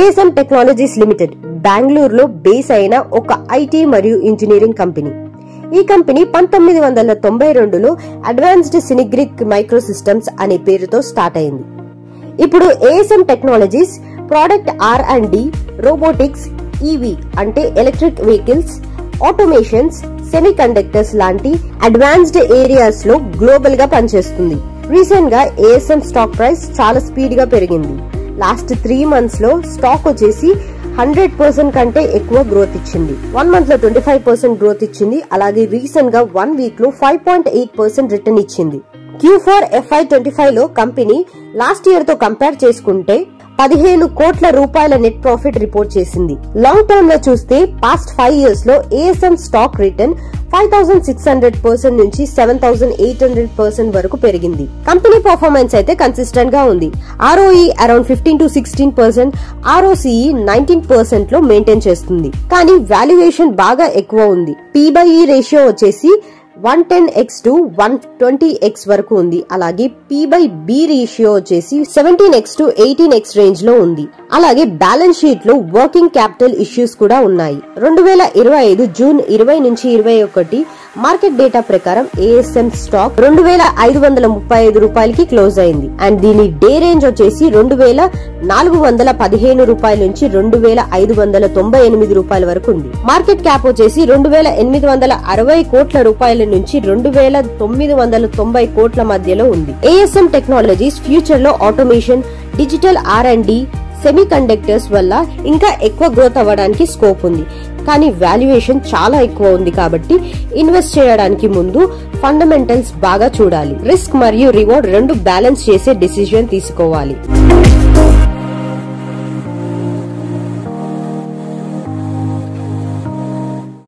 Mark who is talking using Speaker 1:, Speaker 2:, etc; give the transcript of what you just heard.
Speaker 1: ASM technologies limited బెంగళూరులో base అయిన ఒక ఐటీ మరియు ఇంజనీరింగ్ కంపెనీ. ఈ కంపెనీ 1992లో అడ్వాన్స్డ్ సినిగ్రిక్ మైక్రో సిస్టమ్స్ అనే పేరుతో స్టార్ట్ అయింది. ఇప్పుడు ASM technologies product R&D, robotics, EV అంటే electric vehicles, automations, semi conductors లాంటి అడ్వాన్స్డ్ ఏరియాస్ లో గ్లోబల్ గా పనిచేస్తుంది. రీసెంట్ గా ఏఎస్ఎం స్టాక్ ప్రైస్ చాలా స్పీడ్ గా పెరిగింది. లాస్ట్ 3 months లో స్టాక్ వచ్చేసి 100% కంటే ఎక్కువ గ్రోత్ ఇచ్చింది. 1 month లో 25% గ్రోత్ ఇచ్చింది. అలాగే రీసెంట్ గా 1 week లో 5.8% రిటర్న్ ఇచ్చింది. Q4 FY25 లో కంపెనీ లాస్ట్ ఇయర్ తో కంపేర్ చేసుకుంటే 15 కోట్ల రూపాయల నెట్ ప్రాఫిట్ రిపోర్ట్ చేసింది. లాంగ్ టర్మ్ లో చూస్తే పాస్ట్ 5 years లో ఏఎస్ఎం స్టాక్ రిటర్న్ 5600% నుంచి 7800% వరకు పెరిగింది. కంపెనీ పర్ఫార్మెన్స్ అయితే కన్సిస్టెంట్ గా ఉంది. ROE అరౌండ్ 15 to 16%, ROCE 19% లో మెయింటైన్ చేస్తుంది. కానీ వాల్యుయేషన్ బాగా ఎక్కువ ఉంది. P/E రేషియో వచ్చేసి 110x to 120x వరకు ఉంది. అలాగే P/B రేషియో వచ్చేసి 17x to 18x రేంజ్ లో ఉంది. అలాగే బ్యాలెన్స్ షీట్ లో వర్కింగ్ క్యాపిటల్ ఇష్యూస్ కూడా ఉన్నాయి. 2025 జూన్ 20 నుంచి 21 మార్కెట్ డేటా ప్రకారం ఏఎస్ఎం స్టాక్ 2535 రూపాయలకి క్లోజ్ అయింది. అండ్ దీని డే రేంజ్ వచ్చేసి 2415 రూపాయల నుంచి 2598 రూపాయల వరకు ఉంది. మార్కెట్ క్యాప్ వచ్చేసి 2860 కోట్ల రూపాయల నుంచి 2990 కోట్ల మధ్యలో ఉంది. ఏఎస్ఎం టెక్నాలజీస్ ఫ్యూచర్ లో automation, digital R&D, semi conductors వల్ల ఇంకా ఎక్కువ గ్రోత్ అవ్వడానికి స్కోప్ ఉంది. కానీ వాల్యుయేషన్ చాలా ఎక్కువ ఉంది కాబట్టి ఇన్వెస్ట్ చేయడానికి ముందు ఫండమెంటల్స్ బాగా చూడాలి. రిస్క్ మరియు రివార్డ్ రెండు బ్యాలెన్స్ చేసే డిసిజన్ తీసుకోవాలి.